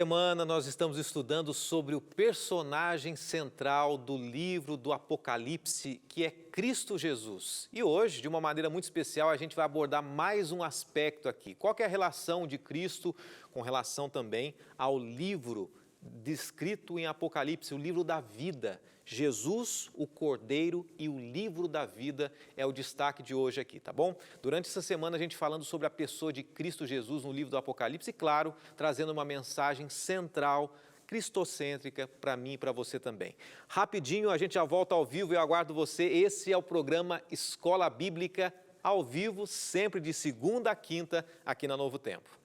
Semana nós estamos estudando sobre o personagem central do livro do Apocalipse, que é Cristo Jesus. E hoje, de uma maneira muito especial, a gente vai abordar mais um aspecto aqui. Qual que é a relação de Cristo com relação também ao livro descrito em Apocalipse, o livro da vida. Jesus, o Cordeiro e o livro da vida é o destaque de hoje aqui, tá bom? Durante essa semana a gente falando sobre a pessoa de Cristo Jesus no livro do Apocalipse e, claro, trazendo uma mensagem central, cristocêntrica para mim e para você também. Rapidinho, a gente já volta ao vivo e eu aguardo você. Esse é o programa Escola Bíblica ao vivo, sempre de segunda a quinta, aqui na Novo Tempo.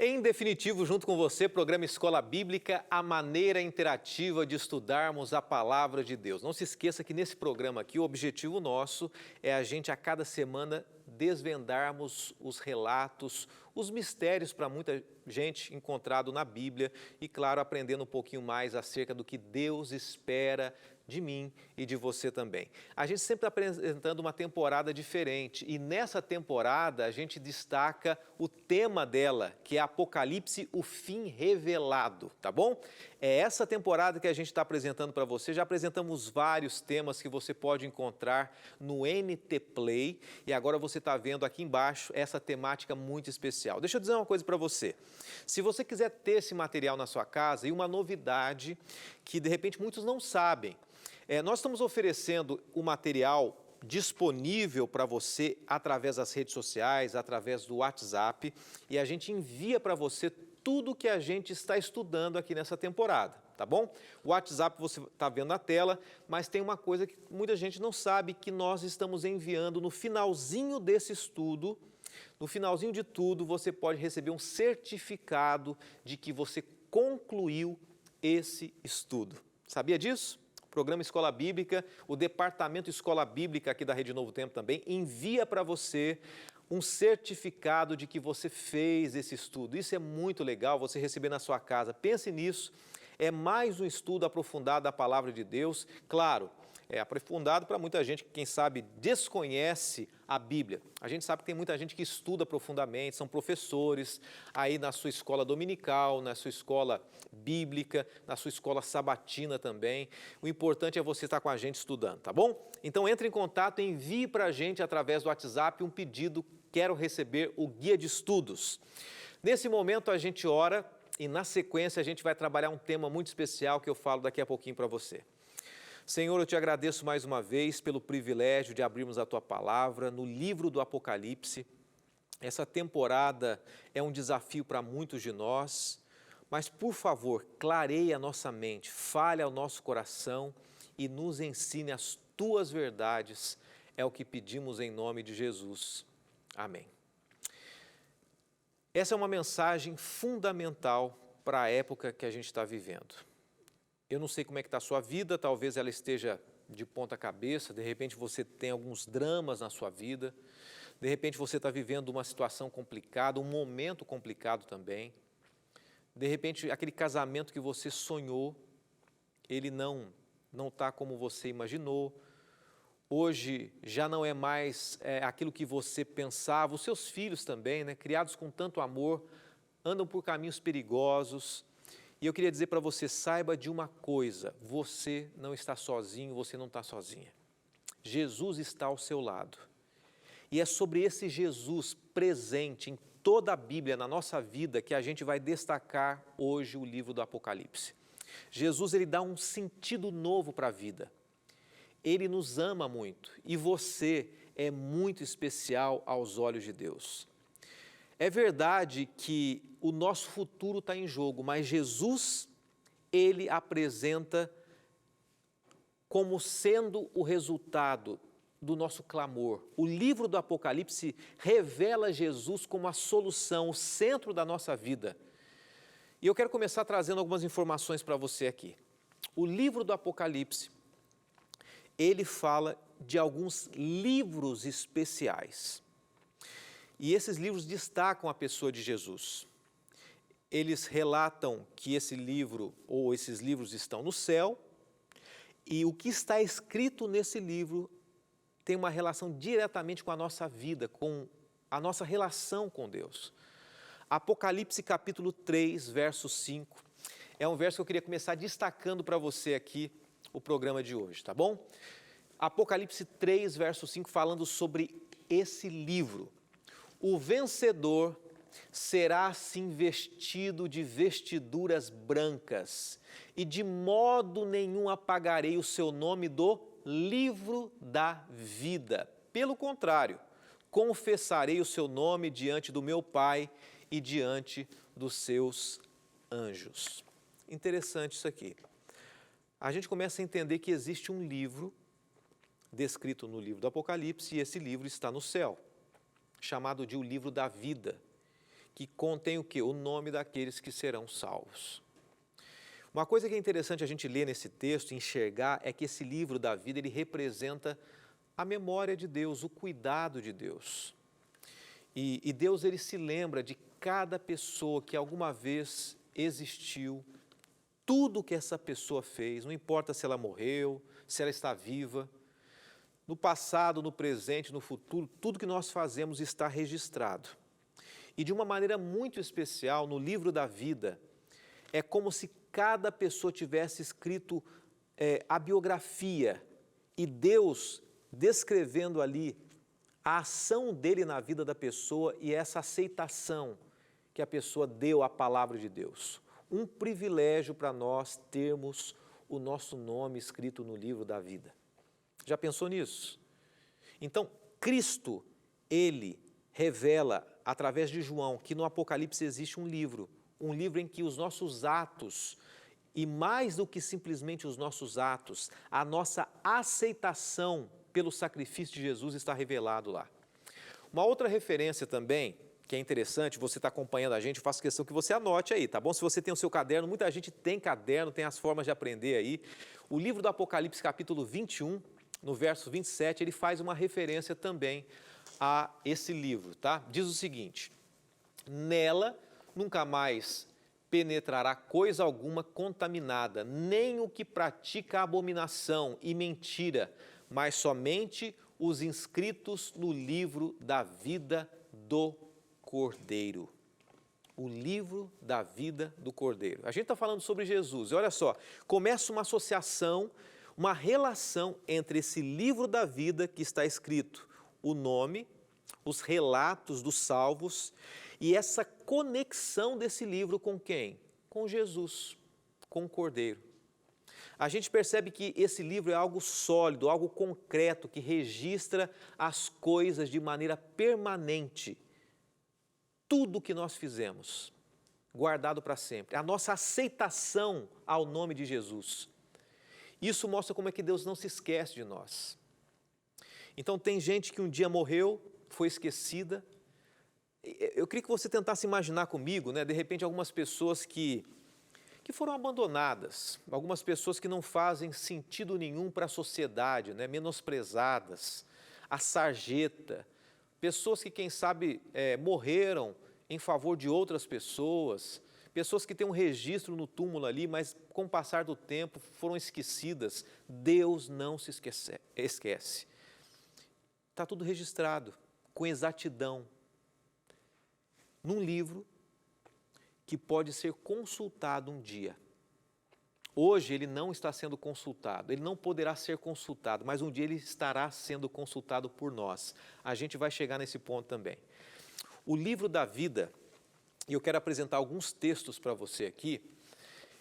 Em definitivo, junto com você, programa Escola Bíblica, a maneira interativa de estudarmos a Palavra de Deus. Não se esqueça que nesse programa aqui, o objetivo nosso é a gente a cada semana desvendarmos os relatos, os mistérios para muita gente encontrado na Bíblia e, claro, aprendendo um pouquinho mais acerca do que Deus espera de mim e de você também. A gente sempre está apresentando uma temporada diferente e nessa temporada a gente destaca o tema dela, que é Apocalipse, o fim revelado, tá bom? É essa temporada que a gente está apresentando para você. Já apresentamos vários temas que você pode encontrar no NT Play e agora você está vendo aqui embaixo essa temática muito especial. Deixa eu dizer uma coisa para você. Se você quiser ter esse material na sua casa, e uma novidade que de repente muitos não sabem, nós estamos oferecendo o material disponível para você através das redes sociais, através do WhatsApp, e a gente envia para você tudo que a gente está estudando aqui nessa temporada, tá bom? O WhatsApp você está vendo na tela, mas tem uma coisa que muita gente não sabe, que nós estamos enviando no finalzinho desse estudo. No finalzinho de tudo, você pode receber um certificado de que você concluiu esse estudo. Sabia disso? Programa Escola Bíblica, o Departamento Escola Bíblica aqui da Rede Novo Tempo também envia para você um certificado de que você fez esse estudo. Isso é muito legal, você receber na sua casa. Pense nisso, é mais um estudo aprofundado da Palavra de Deus. Claro, é aprofundado para muita gente que, quem sabe, desconhece a Bíblia. A gente sabe que tem muita gente que estuda profundamente, são professores, aí na sua escola dominical, na sua escola bíblica, na sua escola sabatina também. O importante é você estar com a gente estudando, tá bom? Então entre em contato, envie para a gente através do WhatsApp um pedido, quero receber o guia de estudos. Nesse momento a gente ora e na sequência a gente vai trabalhar um tema muito especial que eu falo daqui a pouquinho para você. Senhor, eu te agradeço mais uma vez pelo privilégio de abrirmos a Tua Palavra no livro do Apocalipse. Essa temporada é um desafio para muitos de nós, mas, por favor, clareie a nossa mente, fale ao nosso coração e nos ensine as Tuas verdades. É o que pedimos em nome de Jesus. Amém. Essa é uma mensagem fundamental para a época que a gente está vivendo. Eu não sei como é que está a sua vida, talvez ela esteja de ponta cabeça, de repente você tem alguns dramas na sua vida, de repente você está vivendo uma situação complicada, um momento complicado também, de repente aquele casamento que você sonhou, ele não está como você imaginou, hoje já não é mais aquilo que você pensava, os seus filhos também, né, criados com tanto amor, andam por caminhos perigosos. E eu queria dizer para você, saiba de uma coisa, você não está sozinho, você não está sozinha. Jesus está ao seu lado. E é sobre esse Jesus presente em toda a Bíblia, na nossa vida, que a gente vai destacar hoje o livro do Apocalipse. Jesus, ele dá um sentido novo para a vida. Ele nos ama muito e você é muito especial aos olhos de Deus. É verdade que o nosso futuro está em jogo, mas Jesus, ele apresenta como sendo o resultado do nosso clamor. O livro do Apocalipse revela Jesus como a solução, o centro da nossa vida. E eu quero começar trazendo algumas informações para você aqui. O livro do Apocalipse, ele fala de alguns livros especiais. E esses livros destacam a pessoa de Jesus. Eles relatam que esse livro ou esses livros estão no céu, e o que está escrito nesse livro tem uma relação diretamente com a nossa vida, com a nossa relação com Deus. Apocalipse capítulo 3, verso 5, é um verso que eu queria começar destacando para você aqui o programa de hoje, tá bom? Apocalipse 3, verso 5, falando sobre esse livro. O vencedor será assim vestido de vestiduras brancas, e de modo nenhum apagarei o seu nome do livro da vida. Pelo contrário, confessarei o seu nome diante do meu Pai e diante dos seus anjos. Interessante isso aqui. A gente começa a entender que existe um livro descrito no livro do Apocalipse, e esse livro está no céu, chamado de o livro da vida, que contém o quê? O nome daqueles que serão salvos. Uma coisa que é interessante a gente ler nesse texto, enxergar, é que esse livro da vida, ele representa a memória de Deus, o cuidado de Deus. E Deus, ele se lembra de cada pessoa que alguma vez existiu, tudo que essa pessoa fez, não importa se ela morreu, se ela está viva, no passado, no presente, no futuro, tudo que nós fazemos está registrado. E de uma maneira muito especial, no livro da vida, é como se cada pessoa tivesse escrito a biografia, e Deus descrevendo ali a ação dele na vida da pessoa e essa aceitação que a pessoa deu à palavra de Deus. Um privilégio para nós termos o nosso nome escrito no livro da vida. Já pensou nisso? Então, Cristo, ele revela, através de João, que no Apocalipse existe um livro em que os nossos atos, e mais do que simplesmente os nossos atos, a nossa aceitação pelo sacrifício de Jesus está revelado lá. Uma outra referência também, que é interessante, você está acompanhando a gente, eu faço questão que você anote aí, tá bom? Se você tem o seu caderno, muita gente tem caderno, tem as formas de aprender aí. O livro do Apocalipse, capítulo 21, no verso 27, ele faz uma referência também a esse livro, tá? Diz o seguinte: nela nunca mais penetrará coisa alguma contaminada, nem o que pratica abominação e mentira, mas somente os inscritos no livro da vida do Cordeiro. O livro da vida do Cordeiro. A gente está falando sobre Jesus, e olha só, começa uma associação, uma relação entre esse livro da vida que está escrito, o nome, os relatos dos salvos, e essa conexão desse livro com quem? Com Jesus, com o Cordeiro. A gente percebe que esse livro é algo sólido, algo concreto, que registra as coisas de maneira permanente. Tudo que nós fizemos, guardado para sempre. A nossa aceitação ao nome de Jesus. Isso mostra como é que Deus não se esquece de nós. Então tem gente que um dia morreu, foi esquecida. Eu queria que você tentasse imaginar comigo, né, de repente algumas pessoas que foram abandonadas, algumas pessoas que não fazem sentido nenhum para a sociedade, né, menosprezadas, a sarjeta, pessoas que quem sabe morreram em favor de outras pessoas, pessoas que têm um registro no túmulo ali, mas com o passar do tempo foram esquecidas. Deus não se esquece. Está tudo registrado, com exatidão, num livro que pode ser consultado um dia. Hoje ele não está sendo consultado, ele não poderá ser consultado, mas um dia ele estará sendo consultado por nós. A gente vai chegar nesse ponto também. O livro da vida, e eu quero apresentar alguns textos para você aqui,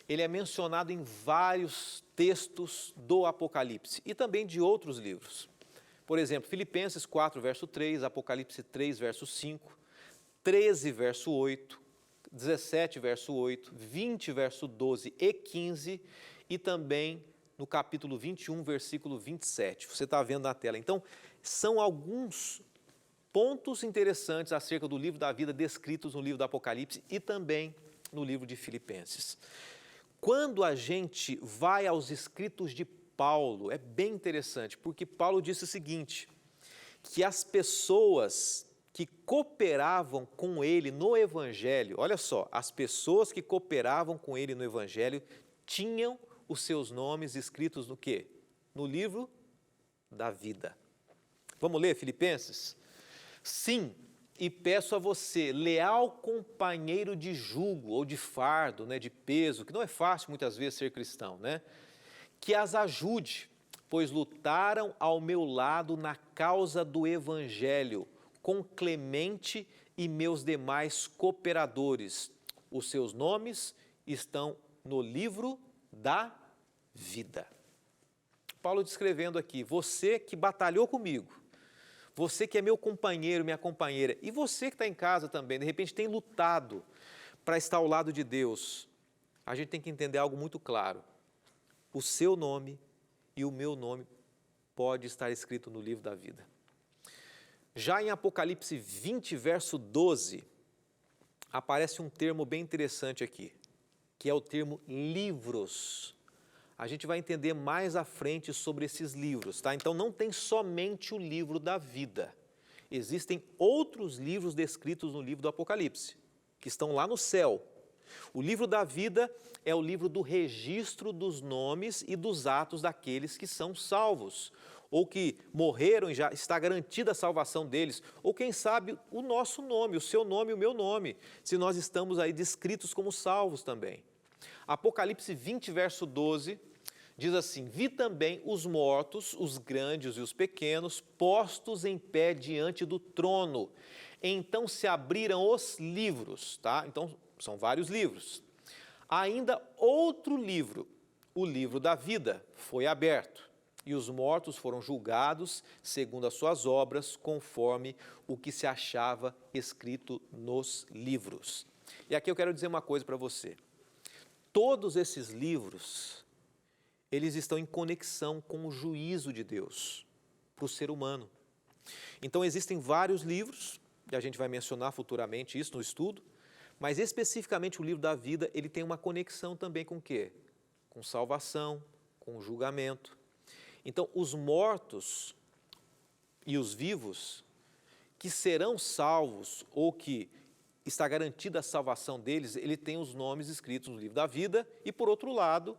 ele é mencionado em vários textos do Apocalipse e também de outros livros. Por exemplo, Filipenses 4, verso 3, Apocalipse 3, verso 5, 13, verso 8, 17, verso 8, 20, verso 12 e 15, e também no capítulo 21, versículo 27. Você está vendo na tela. Então, são alguns pontos interessantes acerca do livro da vida descritos no livro do Apocalipse e também no livro de Filipenses. Quando a gente vai aos escritos de Paulo, é bem interessante, porque Paulo disse o seguinte, que as pessoas que cooperavam com ele no Evangelho, olha só, as pessoas que cooperavam com ele no Evangelho tinham os seus nomes escritos no quê? No livro da vida. Vamos ler Filipenses? Sim, e peço a você, leal companheiro de jugo ou de fardo, né, de peso, que não é fácil muitas vezes ser cristão, né? Que as ajude, pois lutaram ao meu lado na causa do Evangelho, com Clemente e meus demais cooperadores. Os seus nomes estão no livro da vida. Paulo descrevendo aqui, você que batalhou comigo, você que é meu companheiro, minha companheira, e você que está em casa também, de repente tem lutado para estar ao lado de Deus, a gente tem que entender algo muito claro. O seu nome e o meu nome pode estar escrito no livro da vida. Já em Apocalipse 20, verso 12, aparece um termo bem interessante aqui, que é o termo livros. A gente vai entender mais à frente sobre esses livros, tá? Então não tem somente o livro da vida. Existem outros livros descritos no livro do Apocalipse, que estão lá no céu. O livro da vida é o livro do registro dos nomes e dos atos daqueles que são salvos, ou que morreram e já está garantida a salvação deles, ou quem sabe o nosso nome, o seu nome e o meu nome, se nós estamos aí descritos como salvos também. Apocalipse 20, verso 12, diz assim, vi também os mortos, os grandes e os pequenos, postos em pé diante do trono. Então se abriram os livros, tá? Então são vários livros. Ainda outro livro, o livro da vida, foi aberto. E os mortos foram julgados segundo as suas obras, conforme o que se achava escrito nos livros. E aqui eu quero dizer uma coisa para você. Todos esses livros, eles estão em conexão com o juízo de Deus para o ser humano. Então existem vários livros, e a gente vai mencionar futuramente isso no estudo, mas especificamente o livro da vida, ele tem uma conexão também com o quê? Com salvação, com julgamento. Então, os mortos e os vivos, que serão salvos ou que está garantida a salvação deles, ele tem os nomes escritos no livro da vida e, por outro lado,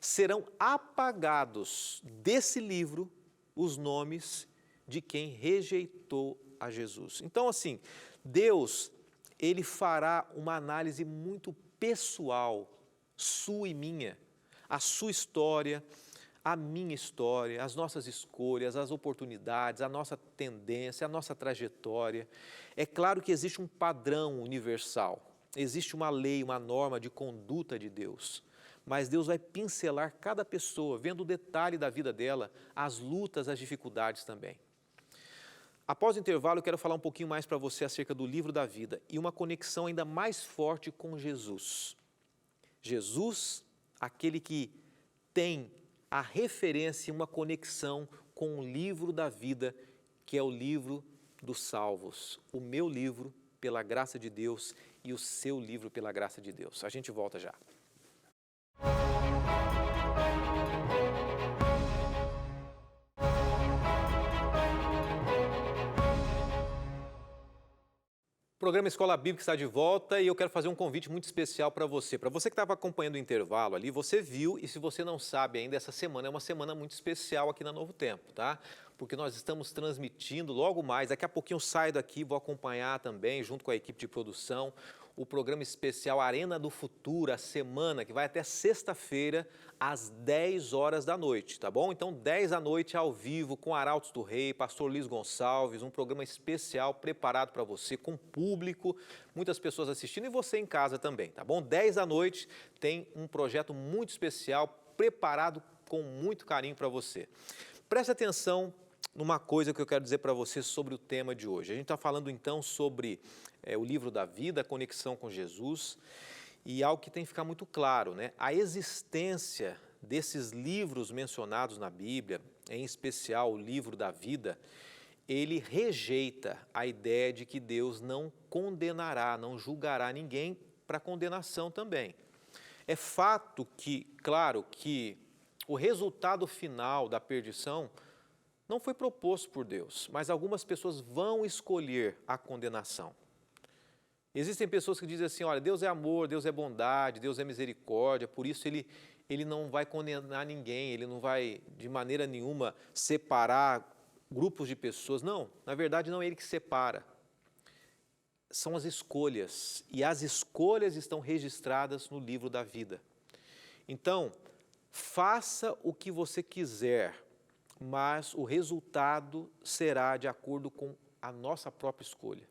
serão apagados desse livro os nomes de quem rejeitou a Jesus. Então, assim, Deus, ele fará uma análise muito pessoal, sua e minha, a sua história, a minha história, as nossas escolhas, as oportunidades, a nossa tendência, a nossa trajetória. É claro que existe um padrão universal, existe uma lei, uma norma de conduta de Deus, mas Deus vai pincelar cada pessoa, vendo o detalhe da vida dela, as lutas, as dificuldades também. Após o intervalo, eu quero falar um pouquinho mais para você acerca do livro da vida e uma conexão ainda mais forte com Jesus. Jesus, aquele que tem a referência e uma conexão com o livro da vida, que é o livro dos salvos. O meu livro, pela graça de Deus, e o seu livro, pela graça de Deus. A gente volta já. O programa Escola Bíblica está de volta e eu quero fazer um convite muito especial para você. Para você que estava acompanhando o intervalo ali, você viu, e se você não sabe ainda, essa semana é uma semana muito especial aqui na Novo Tempo, tá? Porque nós estamos transmitindo logo mais, daqui a pouquinho eu saio daqui, vou acompanhar também, junto com a equipe de produção, o programa especial Arena do Futuro, a semana que vai até sexta-feira, às 10 horas da noite, tá bom? Então, 10 da noite, ao vivo, com Arautos do Rei, pastor Luiz Gonçalves, um programa especial preparado para você, com público, muitas pessoas assistindo e você em casa também, tá bom? 10 da noite tem um projeto muito especial, preparado com muito carinho para você. Preste atenção numa coisa que eu quero dizer para você sobre o tema de hoje. A gente está falando então sobre o livro da vida, a conexão com Jesus, e algo que tem que ficar muito claro, né? A existência desses livros mencionados na Bíblia, em especial o livro da vida, ele rejeita a ideia de que Deus não condenará, não julgará ninguém para condenação também. É fato que, claro, que o resultado final da perdição não foi proposto por Deus, mas algumas pessoas vão escolher a condenação. Existem pessoas que dizem assim, olha, Deus é amor, Deus é bondade, Deus é misericórdia, por isso ele não vai condenar ninguém, ele não vai de maneira nenhuma separar grupos de pessoas. Não, na verdade não é ele que separa. São as escolhas, e as escolhas estão registradas no livro da vida. Então, faça o que você quiser, mas o resultado será de acordo com a nossa própria escolha.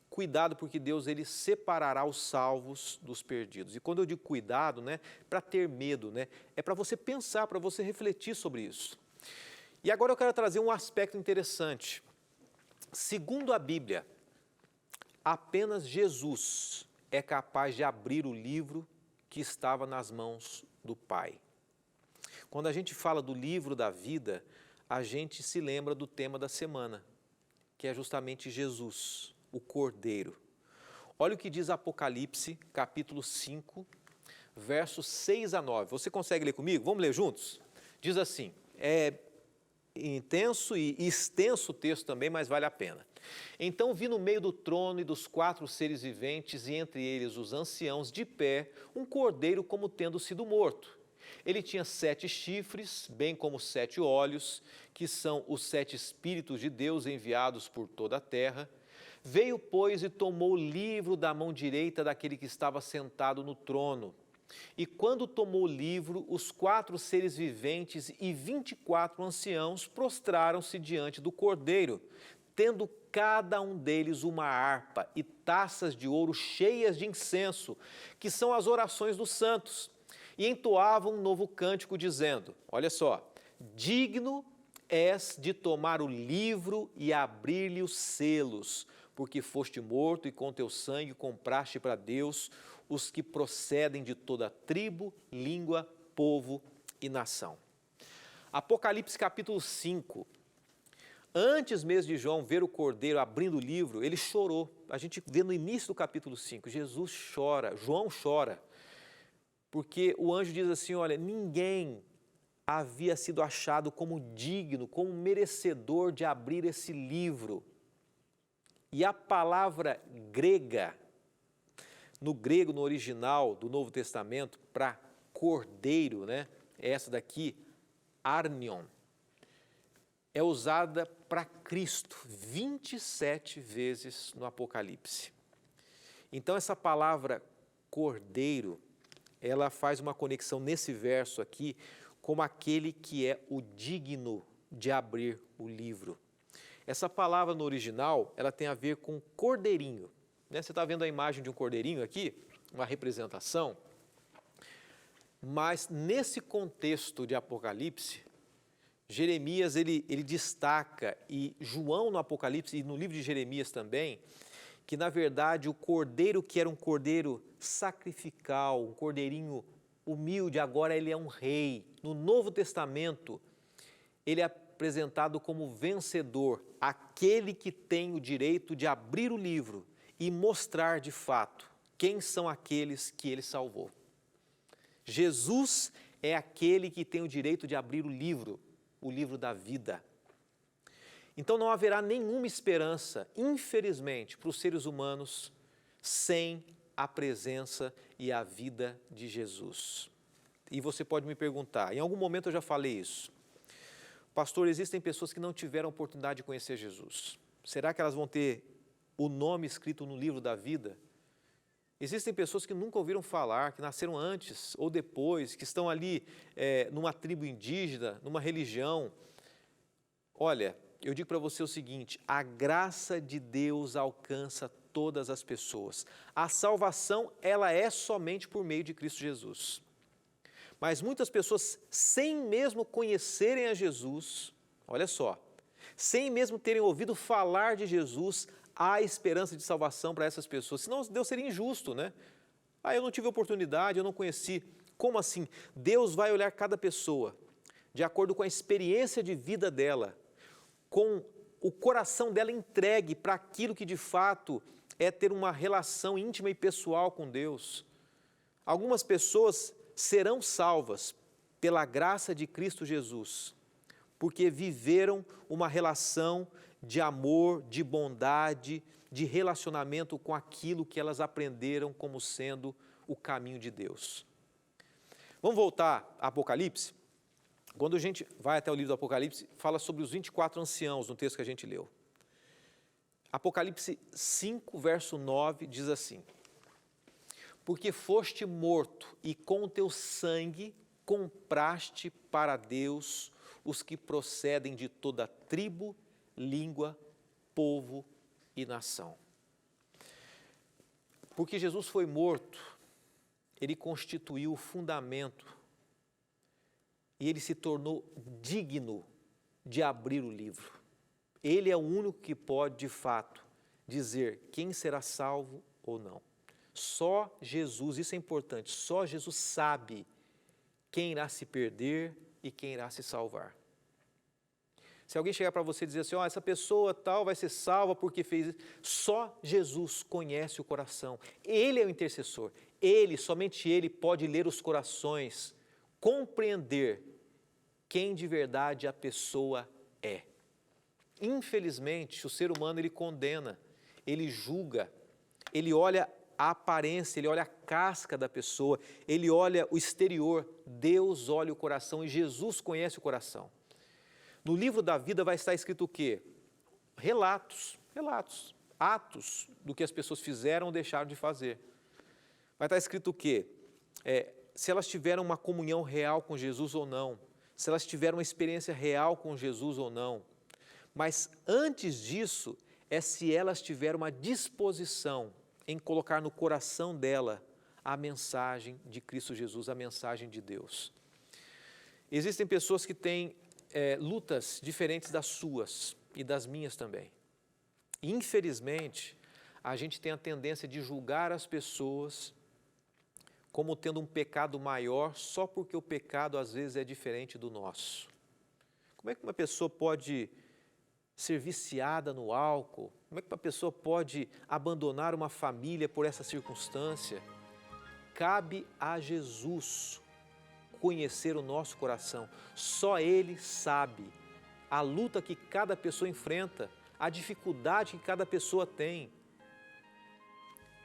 Cuidado, porque Deus ele separará os salvos dos perdidos. E quando eu digo cuidado, né, para ter medo, né, é para você pensar, para você refletir sobre isso. E agora eu quero trazer um aspecto interessante. Segundo a Bíblia, apenas Jesus é capaz de abrir o livro que estava nas mãos do Pai. Quando a gente fala do livro da vida, a gente se lembra do tema da semana, que é justamente Jesus, o Cordeiro. Olha o que diz Apocalipse, capítulo 5, versos 6 a 9. Você consegue ler comigo? Vamos ler juntos? Diz assim, é intenso e extenso o texto também, mas vale a pena. Então vi no meio do trono e dos 4 seres viventes, e entre eles os anciãos, de pé, um cordeiro como tendo sido morto. Ele tinha 7 chifres, bem como 7 olhos, que são os 7 Espíritos de Deus enviados por toda a terra. Veio, pois, e tomou o livro da mão direita daquele que estava sentado no trono. E quando tomou o livro, os 4 seres viventes e 24 anciãos prostraram-se diante do Cordeiro, tendo cada um deles uma harpa e taças de ouro cheias de incenso, que são as orações dos santos, e entoavam um novo cântico, dizendo, olha só, digno és de tomar o livro e abrir-lhe os selos, porque foste morto e com teu sangue compraste para Deus os que procedem de toda tribo, língua, povo e nação. Apocalipse capítulo 5. Antes mesmo de João ver o Cordeiro abrindo o livro, ele chorou. A gente vê no início do capítulo 5, Jesus chora, João chora, porque o anjo diz assim, olha, ninguém havia sido achado como digno, como merecedor de abrir esse livro. E a palavra grega, no grego, no original do Novo Testamento, para cordeiro, né? Essa daqui, arnion, é usada para Cristo 27 vezes no Apocalipse. Então essa palavra cordeiro, ela faz uma conexão nesse verso aqui como aquele que é o digno de abrir o livro. Essa palavra no original, ela tem a ver com cordeirinho. Né? Você está vendo a imagem de um cordeirinho aqui, uma representação, mas nesse contexto de Apocalipse, Jeremias ele destaca, e João no Apocalipse e no livro de Jeremias também, que na verdade o cordeiro que era um cordeiro sacrificial, um cordeirinho humilde, agora ele é um rei. No Novo Testamento, ele é apresentado como vencedor, aquele que tem o direito de abrir o livro e mostrar de fato quem são aqueles que ele salvou. Jesus é aquele que tem o direito de abrir o livro da vida. Então não haverá nenhuma esperança, infelizmente, para os seres humanos sem a presença e a vida de Jesus. E você pode me perguntar, em algum momento eu já falei isso, pastor, existem pessoas que não tiveram a oportunidade de conhecer Jesus. Será que elas vão ter o nome escrito no livro da vida? Existem pessoas que nunca ouviram falar, que nasceram antes ou depois, que estão ali numa tribo indígena, numa religião. Olha, eu digo para você o seguinte, a graça de Deus alcança todas as pessoas. A salvação, ela é somente por meio de Cristo Jesus. Mas muitas pessoas, sem mesmo conhecerem a Jesus, olha só, sem mesmo terem ouvido falar de Jesus, há esperança de salvação para essas pessoas. Senão Deus seria injusto, né? Eu não tive oportunidade, eu não conheci. Como assim? Deus vai olhar cada pessoa de acordo com a experiência de vida dela, com o coração dela entregue para aquilo que de fato é ter uma relação íntima e pessoal com Deus. Algumas pessoas serão salvas pela graça de Cristo Jesus, porque viveram uma relação de amor, de bondade, de relacionamento com aquilo que elas aprenderam como sendo o caminho de Deus. Vamos voltar a Apocalipse? Quando a gente vai até o livro do Apocalipse, fala sobre os 24 anciãos, no texto que a gente leu. Apocalipse 5, verso 9, diz assim: porque foste morto e com o teu sangue compraste para Deus os que procedem de toda tribo, língua, povo e nação. Porque Jesus foi morto, ele constituiu o fundamento e ele se tornou digno de abrir o livro. Ele é o único que pode, de fato, dizer quem será salvo ou não. Só Jesus, isso é importante, só Jesus sabe quem irá se perder e quem irá se salvar. Se alguém chegar para você e dizer assim, essa pessoa tal vai ser salva porque fez isso, só Jesus conhece o coração. Ele é o intercessor, somente Ele pode ler os corações, compreender quem de verdade a pessoa é. Infelizmente, o ser humano ele condena, ele julga, ele olha a aparência, ele olha a casca da pessoa, ele olha o exterior. Deus olha o coração e Jesus conhece o coração. No livro da vida vai estar escrito o quê? Relatos, atos do que as pessoas fizeram ou deixaram de fazer. Vai estar escrito o quê? Se elas tiveram uma comunhão real com Jesus ou não, se elas tiveram uma experiência real com Jesus ou não. Mas antes disso, é se elas tiveram uma disposição em colocar no coração dela a mensagem de Cristo Jesus, a mensagem de Deus. Existem pessoas que têm lutas diferentes das suas e das minhas também. Infelizmente, a gente tem a tendência de julgar as pessoas como tendo um pecado maior só porque o pecado às vezes é diferente do nosso. Como é que uma pessoa pode ser viciada no álcool? Como é que uma pessoa pode abandonar uma família por essa circunstância? Cabe a Jesus conhecer o nosso coração. Só Ele sabe a luta que cada pessoa enfrenta, a dificuldade que cada pessoa tem.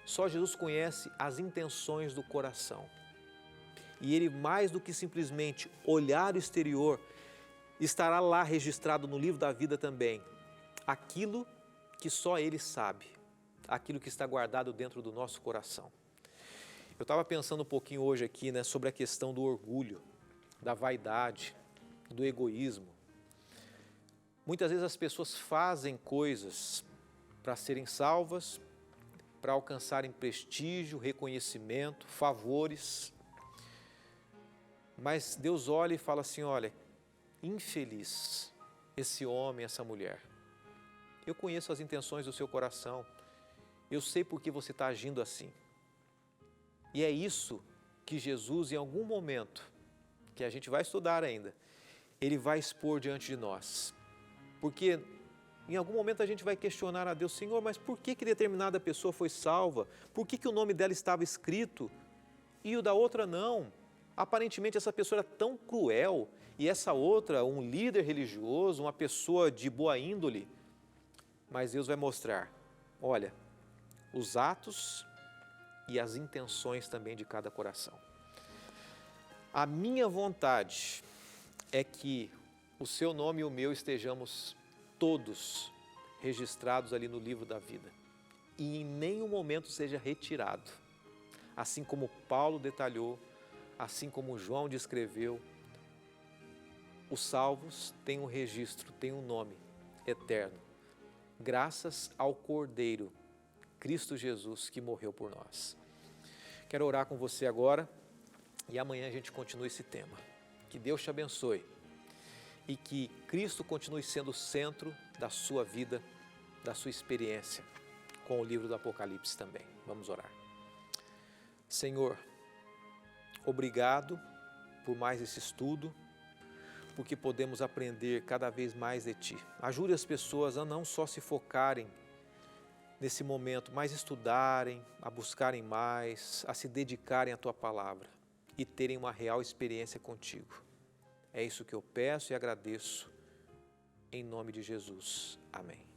Só Jesus conhece as intenções do coração. E Ele, mais do que simplesmente olhar o exterior, estará lá registrado no livro da vida também aquilo que só Ele sabe, aquilo que está guardado dentro do nosso coração. Eu estava pensando um pouquinho hoje aqui, sobre a questão do orgulho, da vaidade, do egoísmo. Muitas vezes as pessoas fazem coisas para serem salvas, para alcançarem prestígio, reconhecimento, favores. Mas Deus olha e fala assim, olha, infeliz esse homem, essa mulher. Eu conheço as intenções do seu coração. Eu sei por que você está agindo assim. E é isso que Jesus, em algum momento, que a gente vai estudar ainda, Ele vai expor diante de nós. Porque em algum momento a gente vai questionar a Deus, Senhor, mas por que determinada pessoa foi salva? Por que o nome dela estava escrito e o da outra não? Aparentemente essa pessoa era tão cruel e essa outra, um líder religioso, uma pessoa de boa índole. Mas Deus vai mostrar, olha, os atos e as intenções também de cada coração. A minha vontade é que o seu nome e o meu estejamos todos registrados ali no livro da vida e em nenhum momento seja retirado. Assim como Paulo detalhou, assim como João descreveu, os salvos têm um registro, têm um nome eterno, graças ao Cordeiro, Cristo Jesus, que morreu por nós. Quero orar com você agora e amanhã a gente continua esse tema. Que Deus te abençoe e que Cristo continue sendo o centro da sua vida, da sua experiência com o livro do Apocalipse também. Vamos orar. Senhor, obrigado por mais esse estudo, porque podemos aprender cada vez mais de Ti. Ajude as pessoas a não só se focarem nesse momento, mas estudarem, a buscarem mais, a se dedicarem à Tua Palavra e terem uma real experiência contigo. É isso que eu peço e agradeço, em nome de Jesus. Amém.